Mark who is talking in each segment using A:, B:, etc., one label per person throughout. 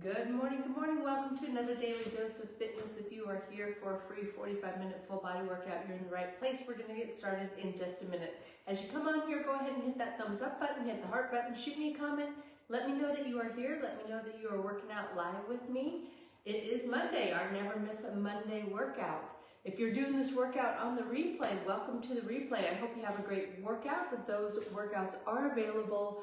A: Good morning, welcome to another Daily Dose of Fitness. If you are here for a free 45-minute full body workout, you're in the right place. We're gonna get started in just a minute. As you come on here, go ahead and hit that thumbs up button, hit the heart button, shoot me a comment. Let me know that you are here. Let me know that you are working out live with me. It is Monday, our never miss a Monday workout. If you're doing this workout on the replay, welcome to the replay. I hope you have a great workout. Those workouts are available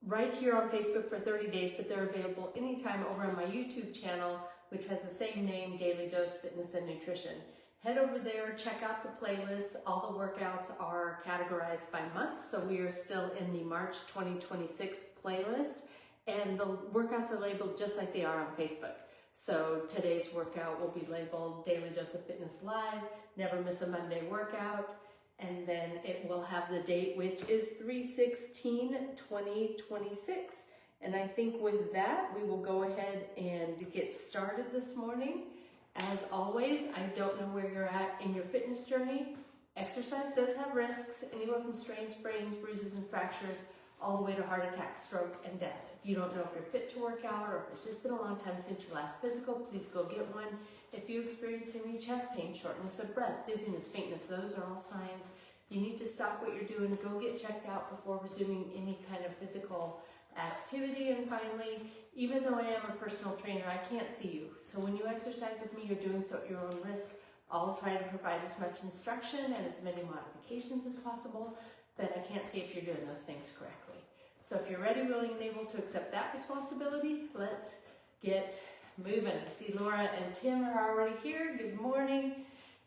A: right here on Facebook for 30 days, but they're available anytime over on my YouTube channel, which has the same name, Daily Dose Fitness and Nutrition. Head over there, check out the playlist. All the workouts are categorized by month, so we are still in the March 2026 playlist, and the workouts are labeled just like they are on Facebook. So today's workout will be labeled Daily Dose of Fitness Live, Never Miss a Monday Workout, and then it will have the date, which is 3/16/2026. And I think with that, we will go ahead and get started this morning. As always, I don't know where you're at in your fitness journey. Exercise does have risks, anywhere from strains, sprains, bruises, and fractures, all the way to heart attack, stroke, and death. If you don't know if you're fit to work out or if it's just been a long time since your last physical, please go get one. If you experience any chest pain, shortness of breath, dizziness, faintness, those are all signs you need to stop what you're doing, go get checked out before resuming any kind of physical activity. And finally, even though I am a personal trainer, I can't see you. So when you exercise with me, you're doing so at your own risk. I'll try to provide as much instruction and as many modifications as possible, but I can't see if you're doing those things correctly. So if you're ready, willing, and able to accept that responsibility, let's get moving. I see Laura and Tim are already here. Good morning.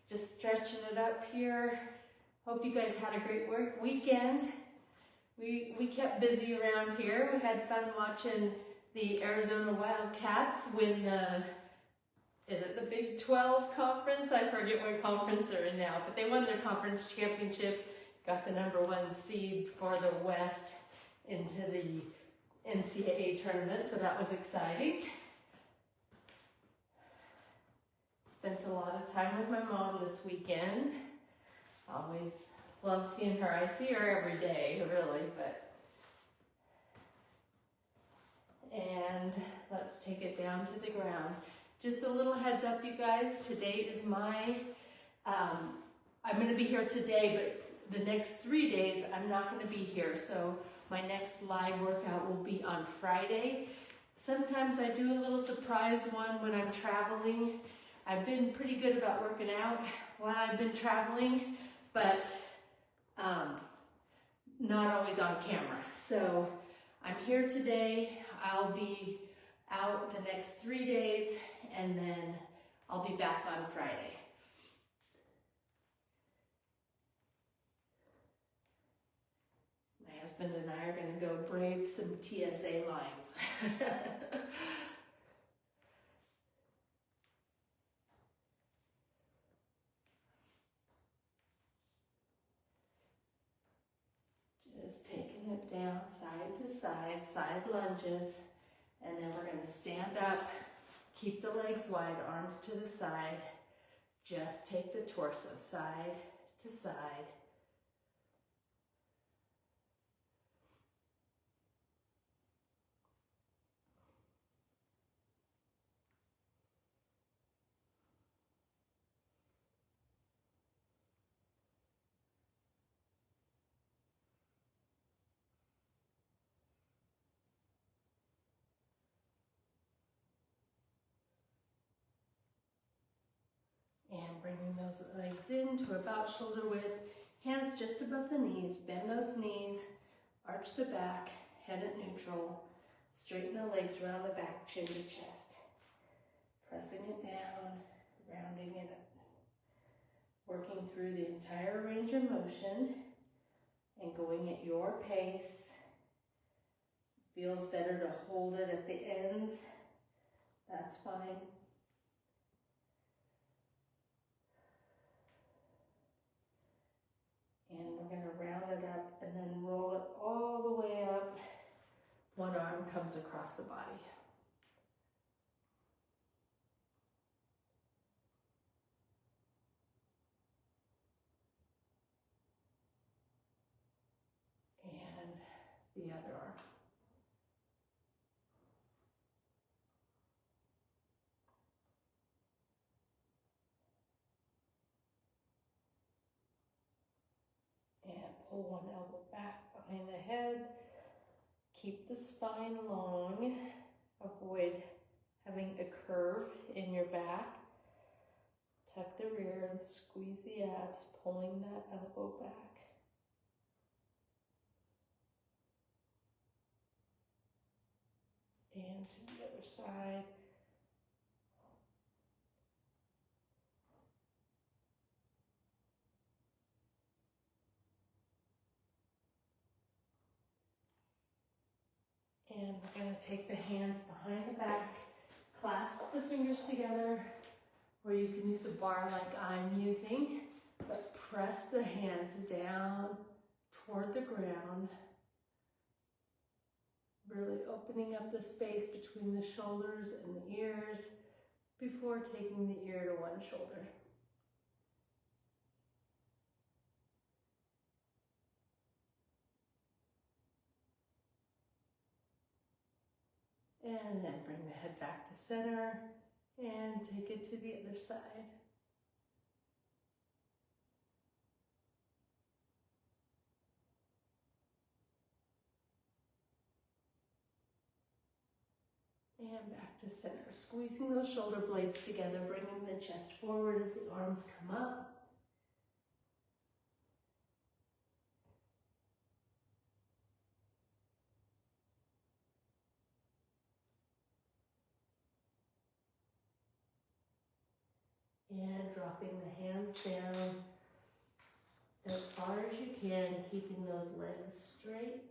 A: Just stretching it up here. Hope you guys had a great weekend. We kept busy around here. We had fun watching the Arizona Wildcats win is it the Big 12 conference? I forget what conference they're in now, but they won their conference championship, got the #1 seed for the West into the NCAA tournament, so that was exciting. Spent a lot of time with my mom this weekend. Always love seeing her. I see her every day, really, and let's take it down to the ground. Just a little heads up, you guys. Today is I'm going to be here today, but the next 3 days I'm not going to be here. So my next live workout will be on Friday. Sometimes I do a little surprise one when I'm traveling. I've been pretty good about working out while I've been traveling, but not always on camera. So I'm here today. I'll be out the next 3 days, and then I'll be back on Friday. My husband and I are going to go brave some TSA lines. Just taking it down side to side lunges, and then we're going to stand up, keep the legs wide, arms to the side, just take the torso side to side. And bringing those legs in to about shoulder width, hands just above the knees, bend those knees, arch the back, head at neutral, straighten the legs around the back, chin to chest. Pressing it down, rounding it up. Working through the entire range of motion and going at your pace. Feels better to hold it at the ends, that's fine. And we're going to round it up and then roll it all the way up. One arm comes across the body. And the other arm. pull one elbow back behind the head. Keep the spine long. Avoid having a curve in your back. Tuck the rear and squeeze the abs, pulling that elbow back. And to the other side. And we're going to take the hands behind the back, clasp the fingers together, or you can use a bar like I'm using, but press the hands down toward the ground, really opening up the space between the shoulders and the ears before taking the ear to one shoulder. And then bring the head back to center and take it to the other side. And back to center. Squeezing those shoulder blades together, bringing the chest forward as the arms come up. And dropping the hands down as far as you can, keeping those legs straight.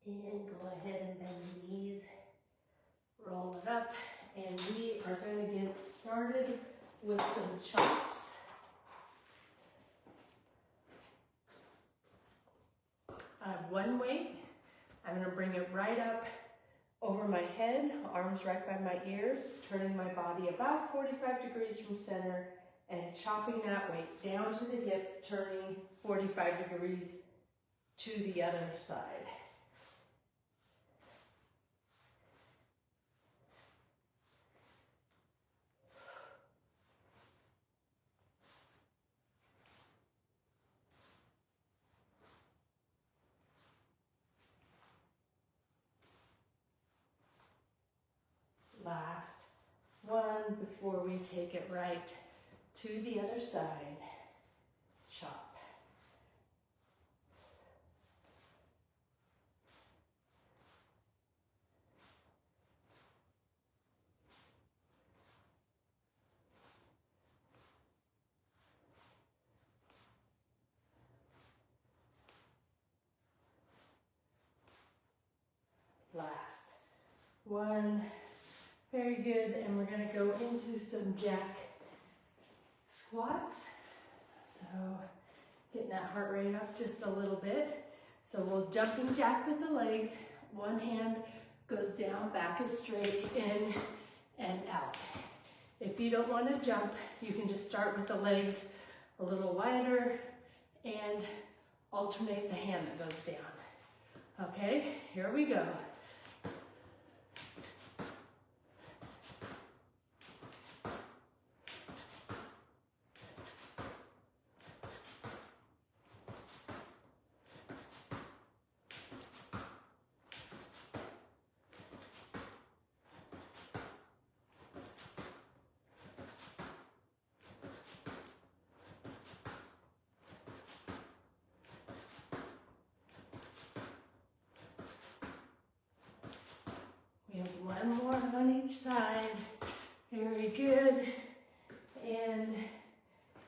A: And go ahead and bend the knees, roll it up, and we are going to get started with some chops. I have one weight. I'm going to bring it right up over my head, arms right by my ears, turning my body about 45 degrees from center and chopping that weight down to the hip, turning 45 degrees to the other side. Last one before we take it right to the other side. Chop. Last one. Very good, and we're going to go into some jack squats. So getting that heart rate up just a little bit. So we'll jumping jack with the legs. One hand goes down, back is straight, in and out. If you don't want to jump, you can just start with the legs a little wider and alternate the hand that goes down. Okay, here we go. We have one more on each side. Very good. And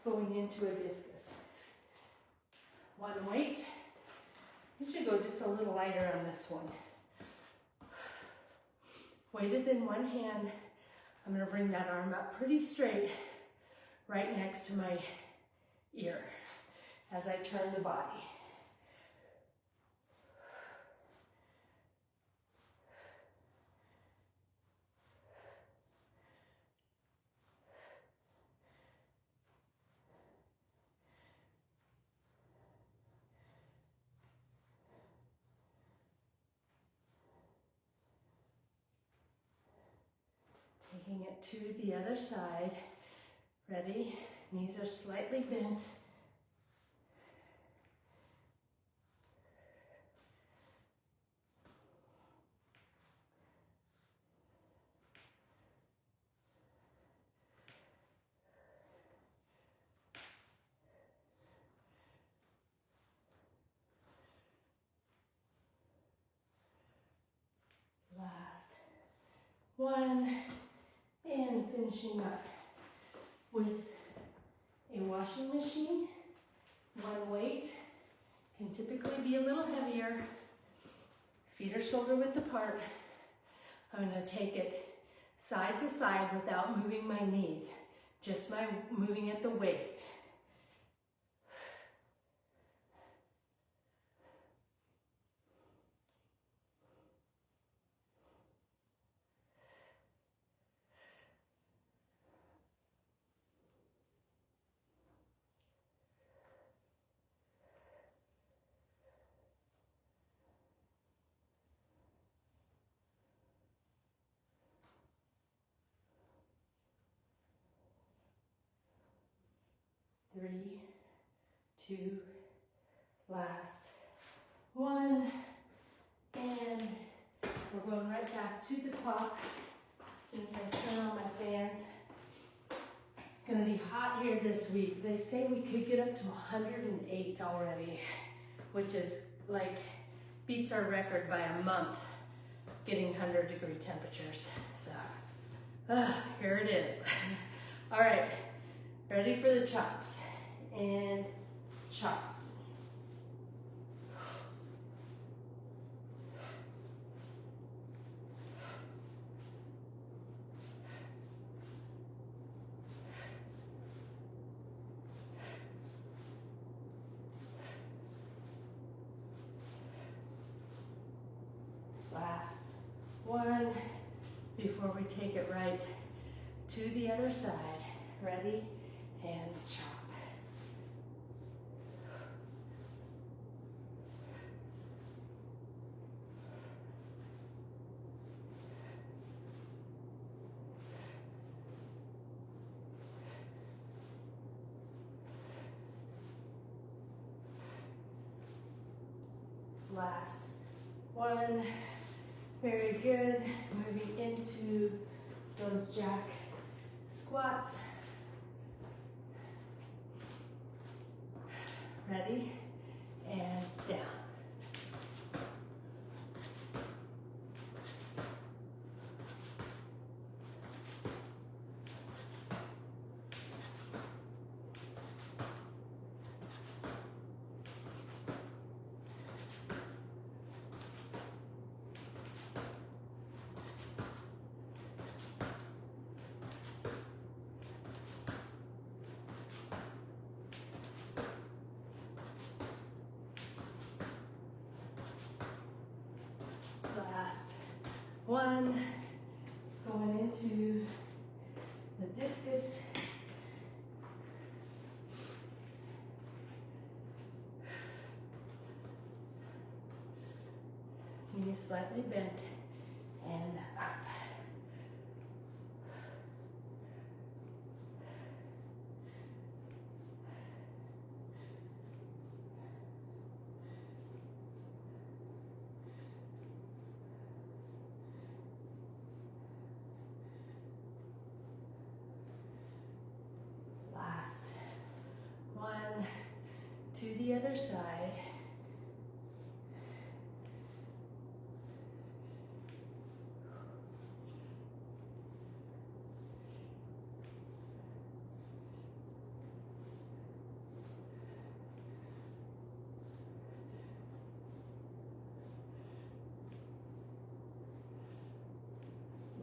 A: going into a discus. One weight. You should go just a little lighter on this one. Weight is in one hand. I'm going to bring that arm up pretty straight, right next to my ear as I turn the body. Taking it to the other side. Ready? Knees are slightly bent. Last one. And finishing up with a washing machine. One weight can typically be a little heavier. Feet are shoulder width apart. I'm going to take it side to side without moving my knees, just my moving at the waist. Three, two, last one, and we're going right back to the top as soon as I turn on my fans. It's gonna be hot here this week. They say we could get up to 108 already, which is like, beats our record by a month, getting 100-degree temperatures. So, here it is. All right, ready for the chops. And chop. Last one before we take it right to the other side. Ready? And chop. Last one. Very good. Moving into those jack squats. Ready? And down. Last one, going into the discus. Knees slightly bent and up. One to the other side.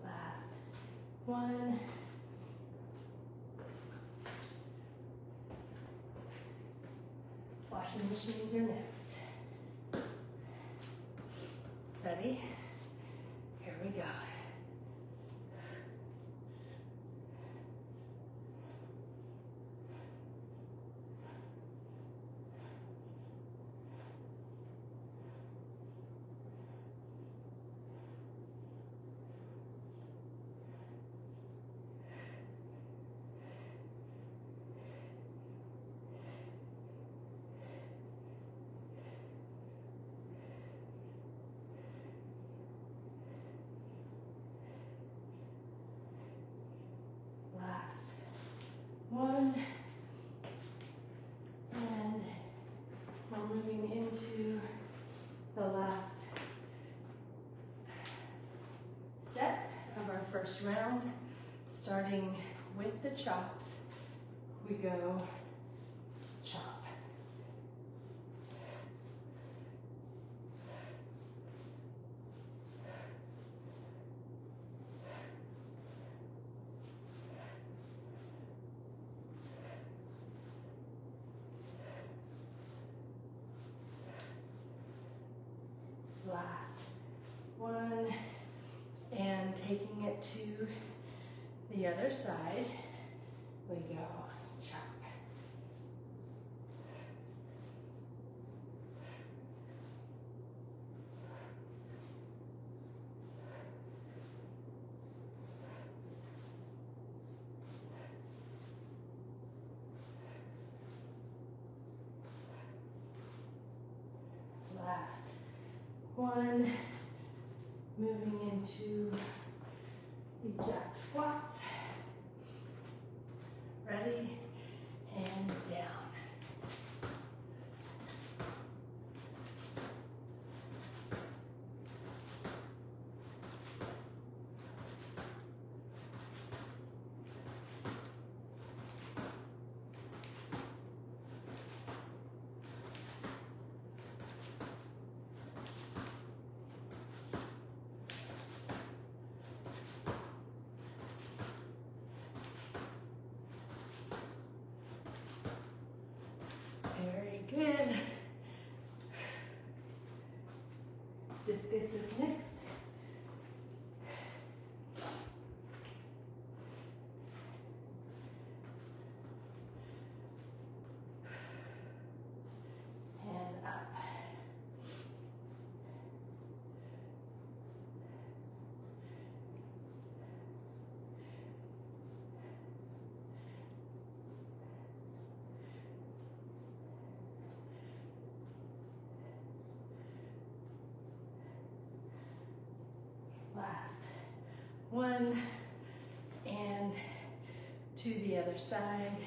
A: Last one. Washing machines are next. Ready? Here we go. Last one. And we're moving into the last set of our first round. Starting with the chops, we go chop. Last one, and taking it to the other side, we go chop. Last one, moving into the jack squats. Ready, and down. Very good. Discus is next. And up. Last one, and to the other side.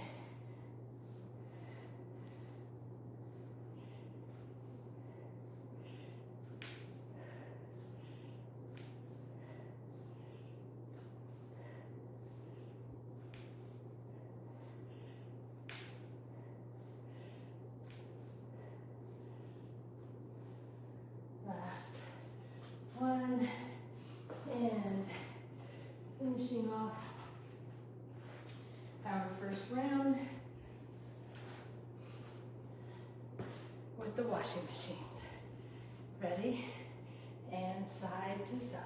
A: Last one. And finishing off our first round with the washing machines. Ready? And side to side.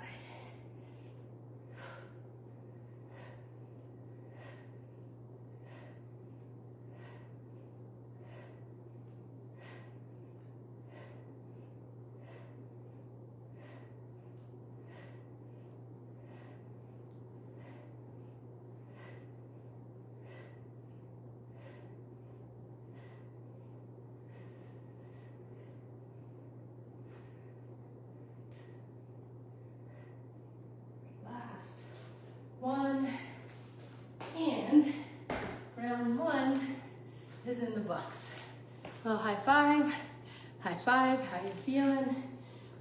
A: One, and round one is in the books. Well, high five, how you feeling?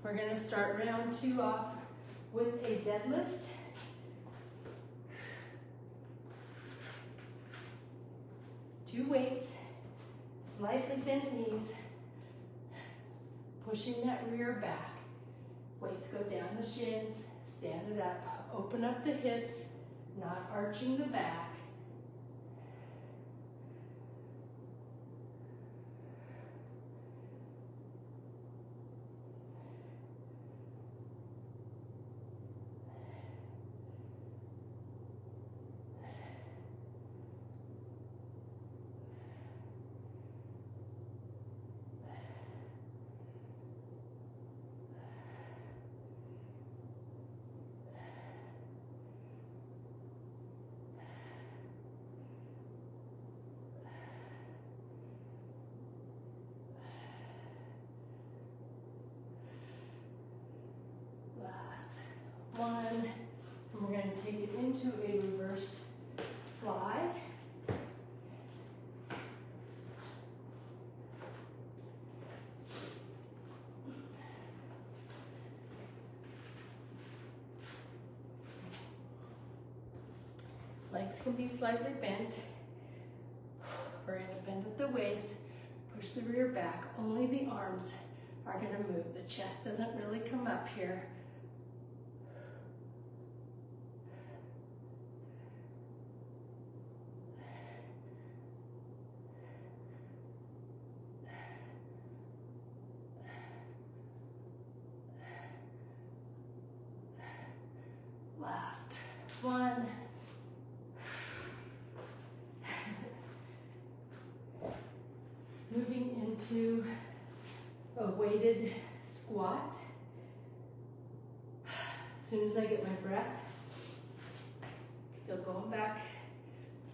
A: We're gonna start round two off with a deadlift. Two weights, slightly bent knees, pushing that rear back. Weights go down the shins, stand it up, open up the hips, not arching the back. One, and we're going to take it into a reverse Legs can be slightly bent. We're gonna bend at the waist, push the rear back. Only the arms are gonna move. The chest doesn't really come up here. Last one. Moving into a weighted squat. As soon as I get my breath. So going back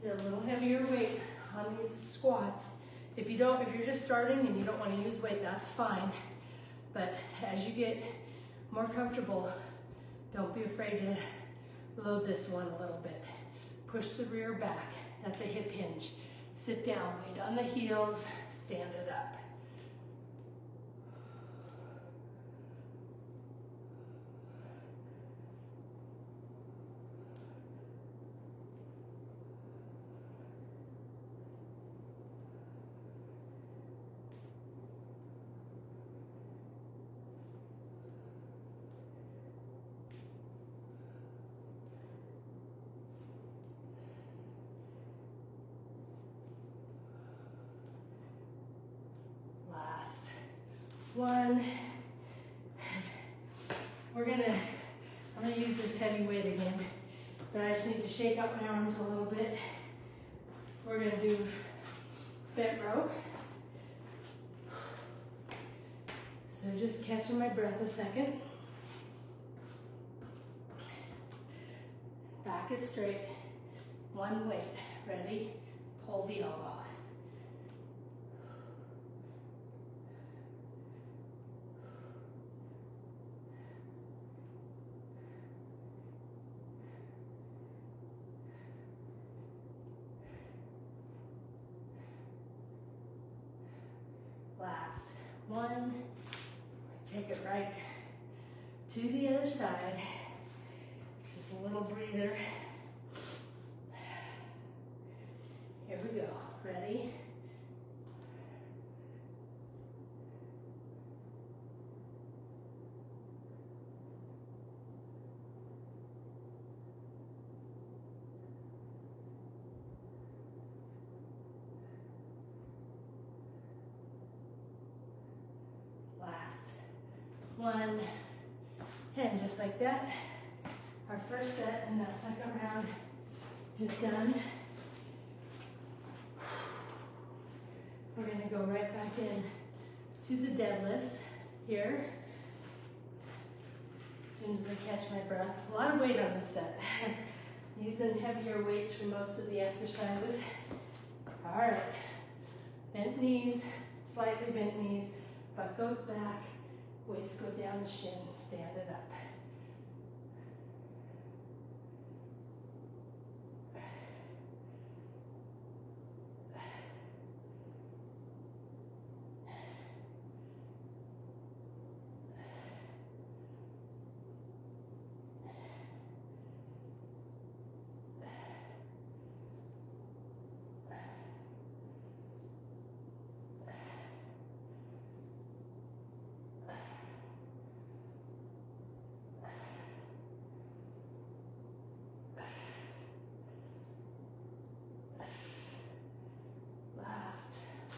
A: to a little heavier weight on these squats. If you're just starting and you don't want to use weight, that's fine. But as you get more comfortable, don't be afraid to load this one a little bit. Push the rear back. That's a hip hinge. Sit down, weight on the heels, stand it up. One. I'm gonna use this heavy weight again, but I just need to shake out my arms a little bit. We're gonna do bent row. So just catching my breath a second. Back is straight. One weight. Ready? Pull the elbow. Last one. Take it right to the other side. Just a little breather. Here we go. Ready? Last one. And just like that, our first set and that second round is done. We're gonna go right back in to the deadlifts here. As soon as I catch my breath. A lot of weight on this set. Using heavier weights for most of the exercises. All right, bent knees, slightly bent knees, butt goes back, weights go down the shin, stand it up.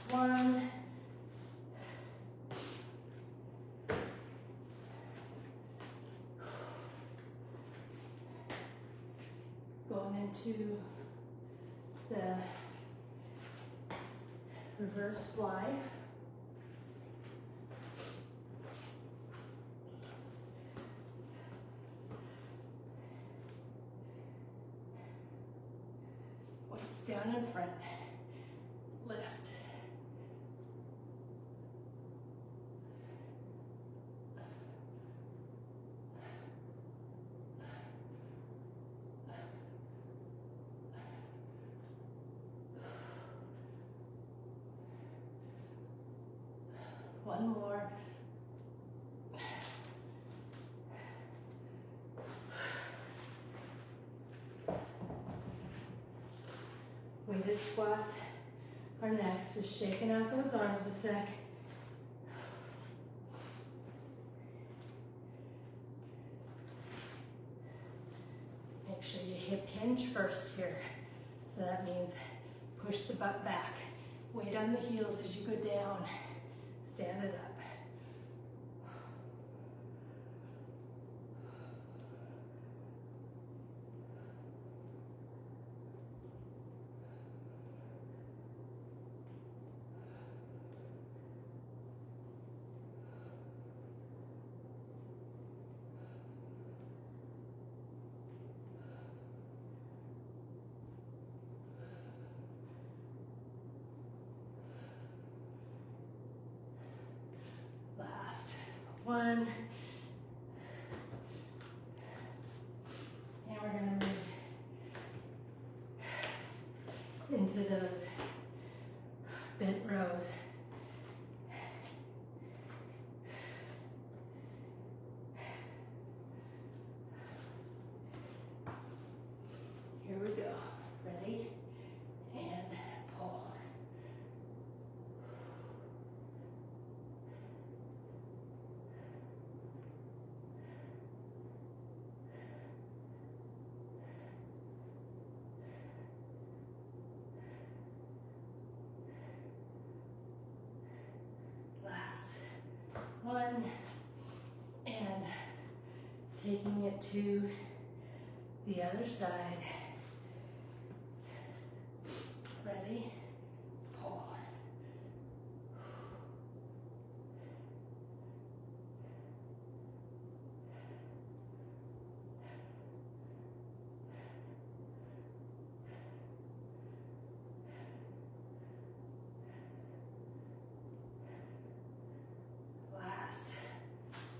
A: One. Going into the reverse fly. Weights down in front. Lift. One more. Weighted squats are next. Just shaking out those arms a sec. Make sure you hip hinge first here. So that means push the butt back. Weight on the heels as you go down. Stand it up. Last one. And we're gonna move into those bent rows. Here we go. Ready? And pull. Last one. And taking it to the other side. Ready? Pull. Last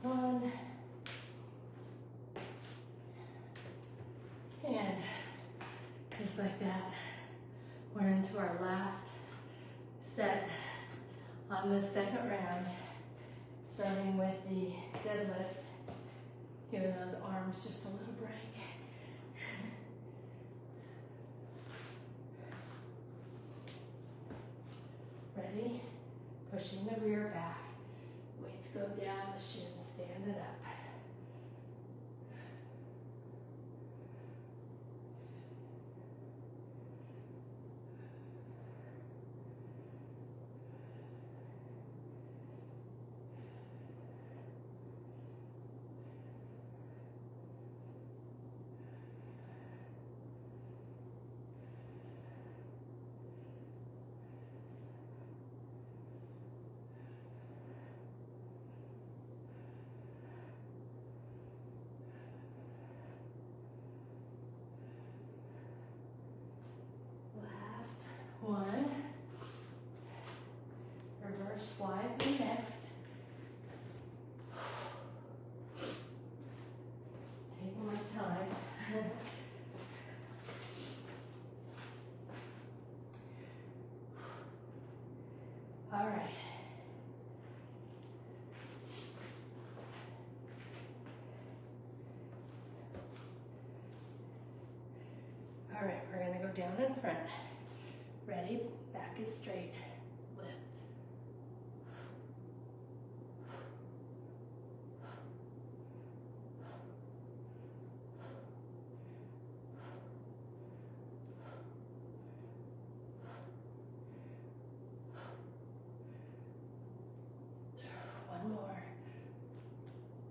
A: one. And just like that, we're into our last set on this second round, starting with the deadlifts, giving those arms just a little break. Ready? Pushing the rear back. Weights go down, the shins, stand it up. Last one. Reverse flies me next. Taking my time. All right. All right, we're gonna go down in front. Ready? Back is straight. Lift. One more.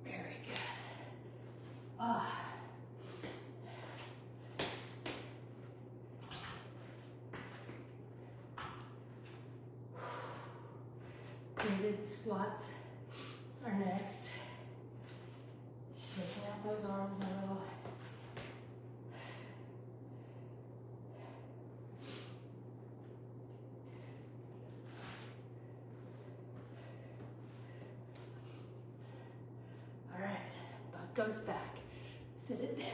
A: Very good. Ah. Weighted squats are next. Shaking out those arms a little. All right, butt goes back. Sit it down.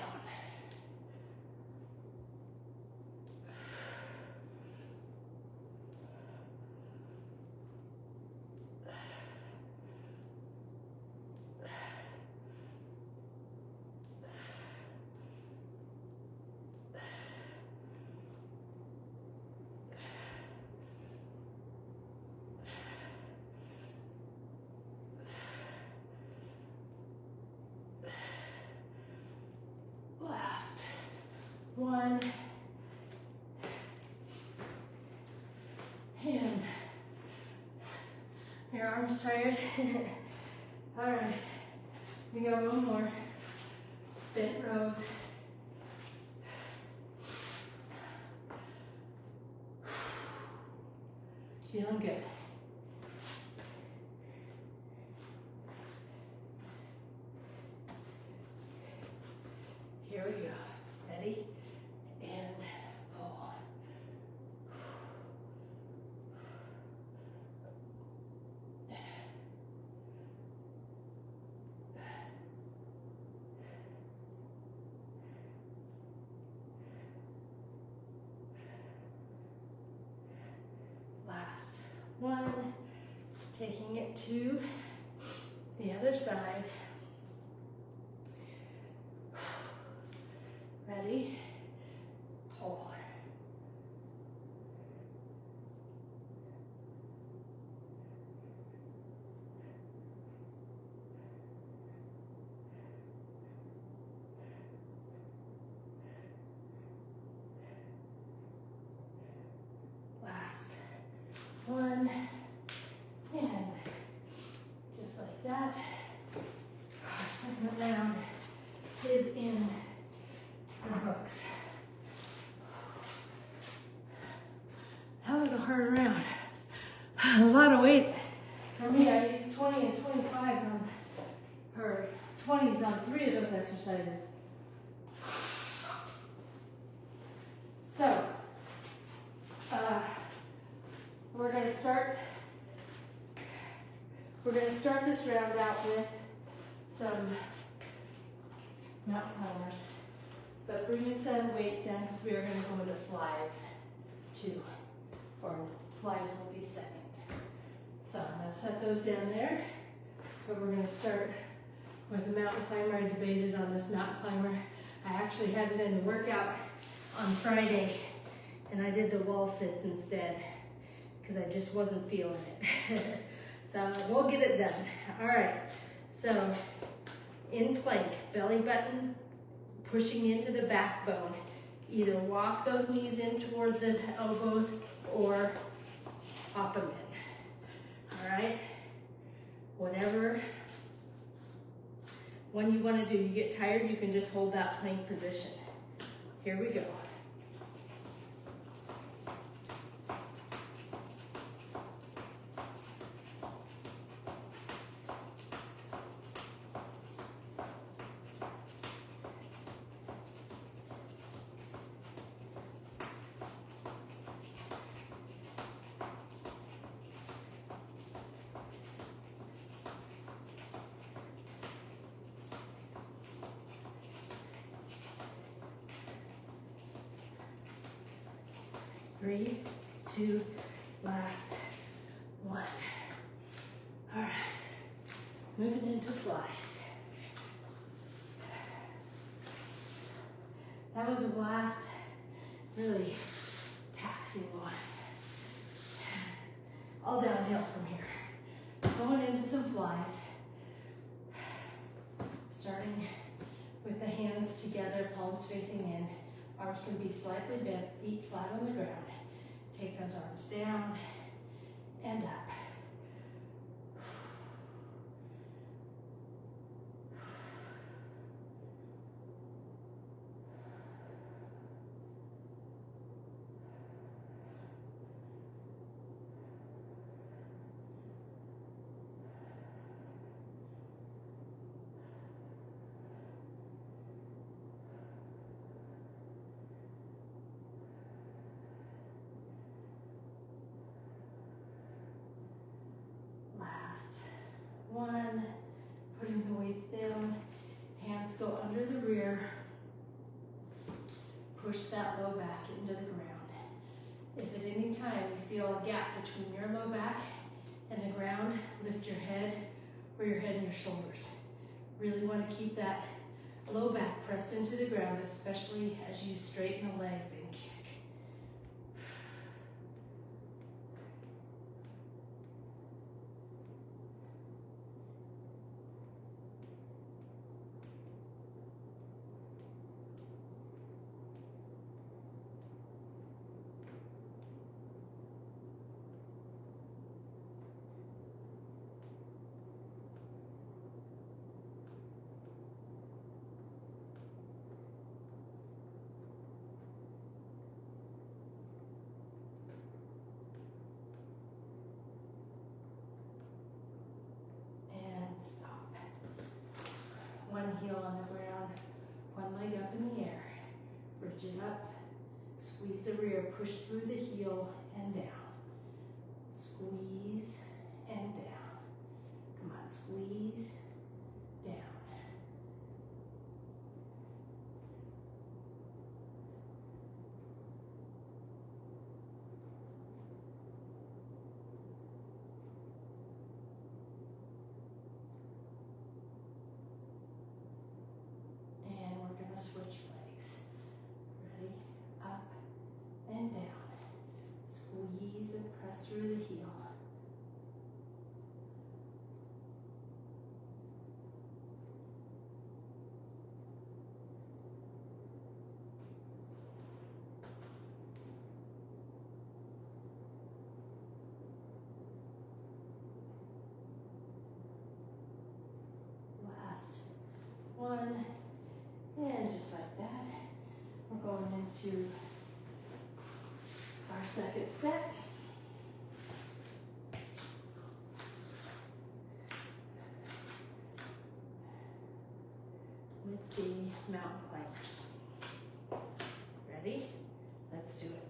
A: 1. And your arms tired. All right, we got one more. Bent rows. Feeling good. Here we go. Ready? And pull. Last one. Taking it to the other side. Ready? Pull. Last one. And just like that, our second round is in the books. That was a hard round. A lot of weight. For me, I used 20 and 25s on, or 20s on 3 of those exercises. So, we're going to start this round out with some mountain climbers. But bring your set of weights down because we are going to go into flies too. Or flies will be second. So I'm going to set those down there. But we're going to start with the mountain climber. I debated on this mountain climber. I actually had it in the workout on Friday and I did the wall sits instead because I just wasn't feeling it. So we'll get it done. All right, so in plank, belly button pushing into the backbone. Either walk those knees in toward the elbows or pop them in. All right, whatever one you want to do. You get tired, you can just hold that plank position. Here we go. Three, two, last one. All right, moving into flies. That was the last really taxing one. All downhill from here. Going into some flies. Starting with the hands together, palms facing in. Arms can be slightly bent, feet flat on the ground. Take those arms down and up. One, putting the weights down, hands go under the rear, push that low back into the ground. If at any time you feel a gap between your low back and the ground, lift your head or your head and your shoulders. Really want to keep that low back pressed into the ground, especially as you straighten the legs and kick. heel on the ground, one leg up in the air. Bridge it up, squeeze the rear, push through the heel and down. Squeeze and down. Come on, squeeze, down. And we're gonna switch legs. Ready? Up and down. Squeeze and press through the heel. Last one. And just like that, we're going into our second set. With the mountain climbers. Ready? Let's do it.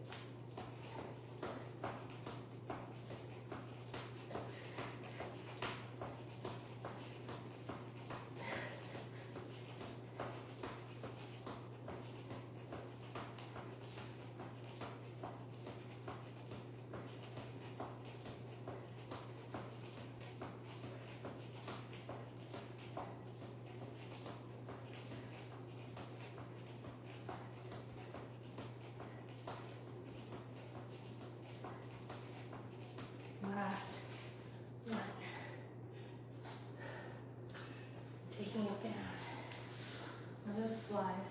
A: Last one. Taking it down. Now those flies.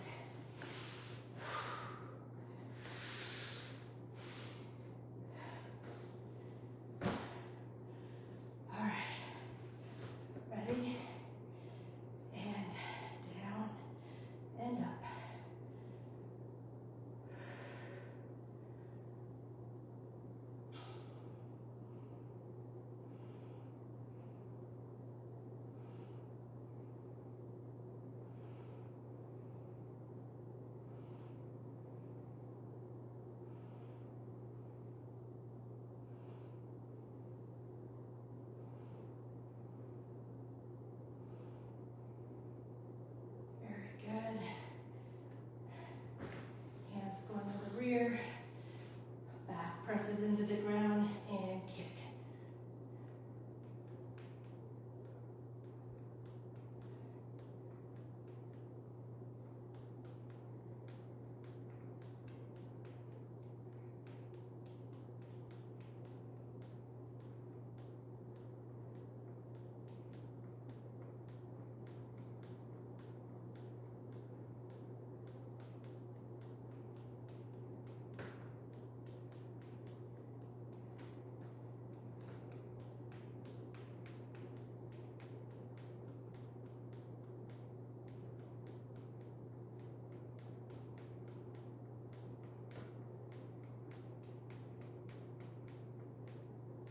A: All right. Ready? And down and up. Very good. Hands going to the rear. Back presses into the ground and kick.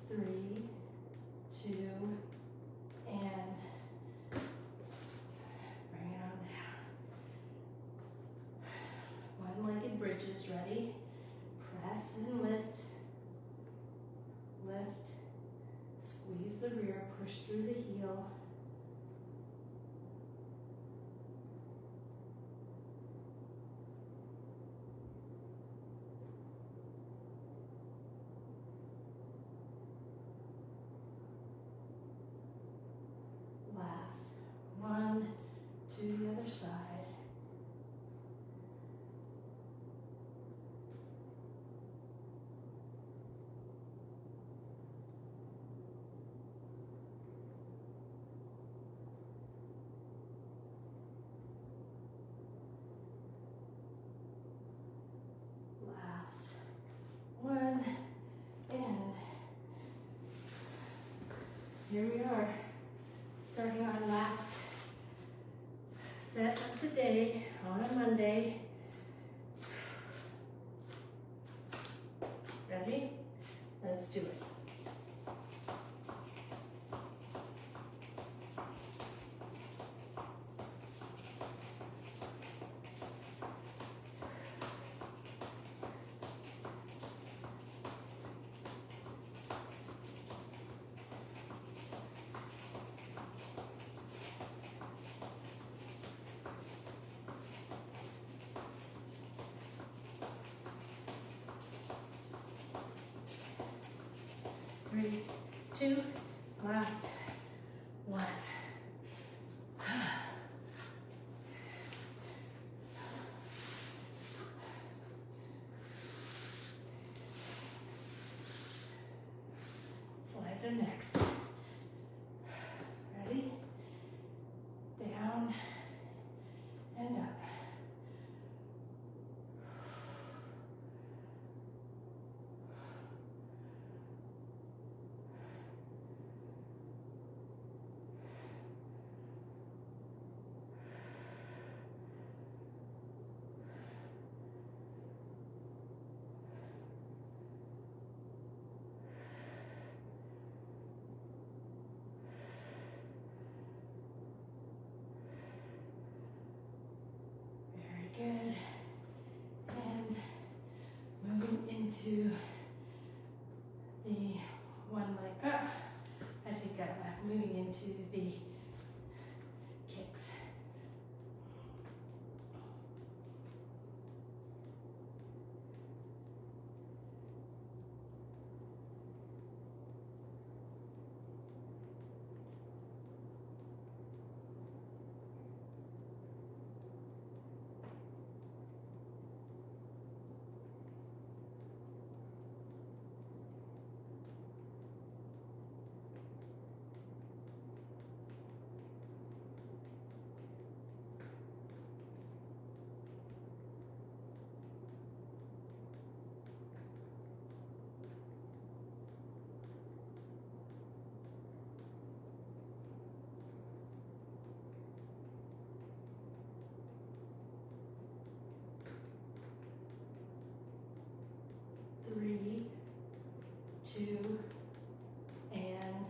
A: Three, two, and bring it on down. One-legged bridges, ready? Press and lift, lift, squeeze the rear, push through the heel. Last one, to the other side. Last one, and here we are. Starting our last set of the day on a Monday. Ready? Let's do it. 3, 2, last 1. Flies are next. Ready? Down and up. Good. And moving into the one leg. I take that back. Moving into the kicks. Three, 2, and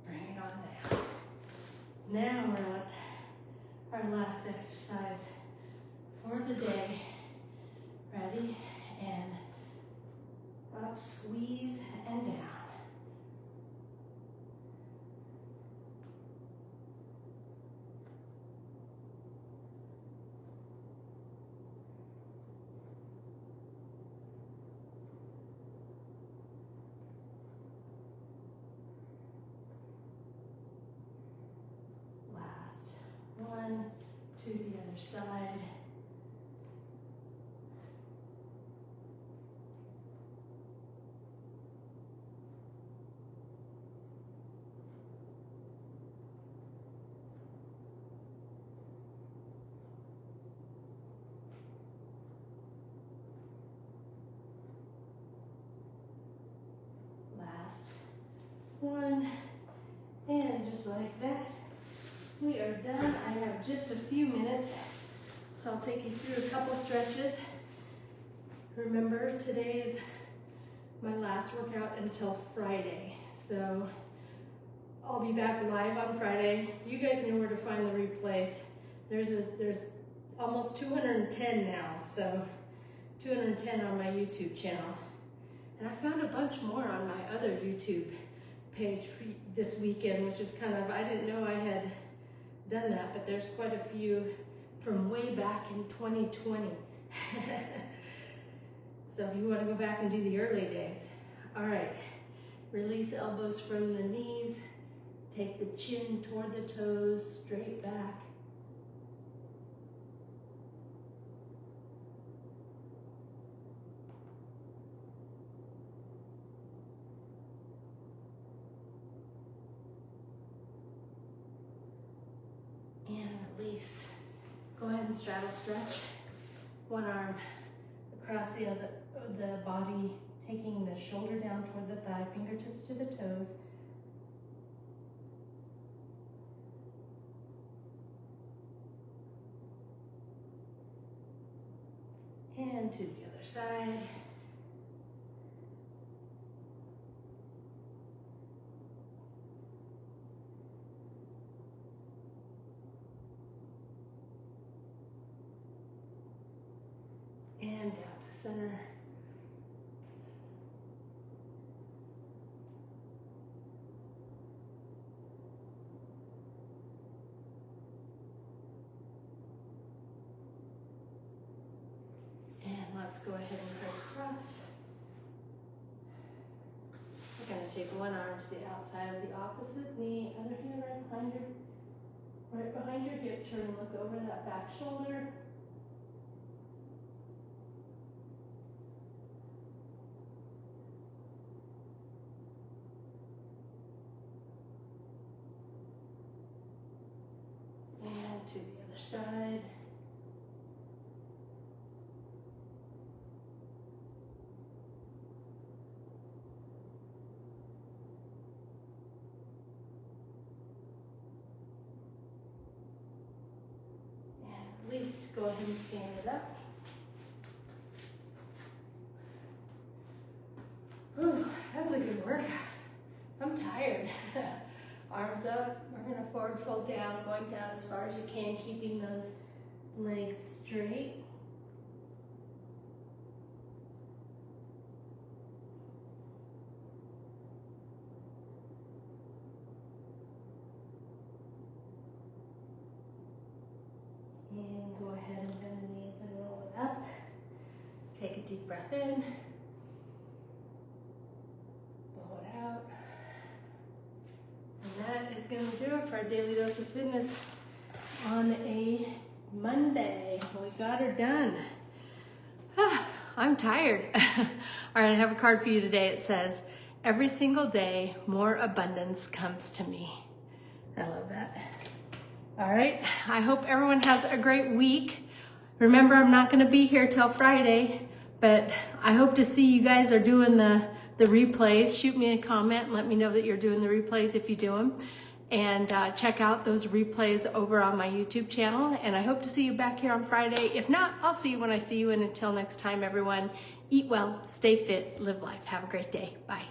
A: bring it on down. Now we're at our last exercise for the day. Ready? And up, squeeze, and down. Last one, to the other side. Last one, and just like that, we are done. I have just a few minutes, so I'll take you through a couple stretches. Remember, today is my last workout until Friday, so I'll be back live on Friday. You guys know where to find the replays. There's almost 210 now, so 210 on my YouTube channel. And I found a bunch more on my other YouTube page this weekend, which is kind of, I didn't know I had done that, but there's quite a few from way back in 2020. So if you want to go back and do the early days. All right, release elbows from the knees, take the chin toward the toes, straight back. And release. Go ahead and straddle stretch. One arm across the body, taking the shoulder down toward the thigh, fingertips to the toes. And to the other side. And down to center. And let's go ahead and crisscross. We're going to take one arm to the outside of the opposite knee, other hand right behind your hip, turn and look over that back shoulder. And to the other side. Release, go ahead and stand it up. Whew, that was a good workout. I'm tired. Arms up, we're gonna forward fold down, going down as far as you can, keeping those legs straight. And go ahead and bend the knees and roll it up. Take a deep breath in. Blow it out. And that is going to do it for our Daily Dose of Fitness on a Monday. We got her done. I'm tired. All right, I have a card for you today. It says, every single day, more abundance comes to me. I love that. All right, I hope everyone has a great week. Remember, I'm not gonna be here till Friday, but I hope to see you guys are doing the replays. Shoot me a comment and let me know that you're doing the replays if you do them. And check out those replays over on my YouTube channel. And I hope to see you back here on Friday. If not, I'll see you when I see you. And until next time, everyone, eat well, stay fit, live life. Have a great day. Bye.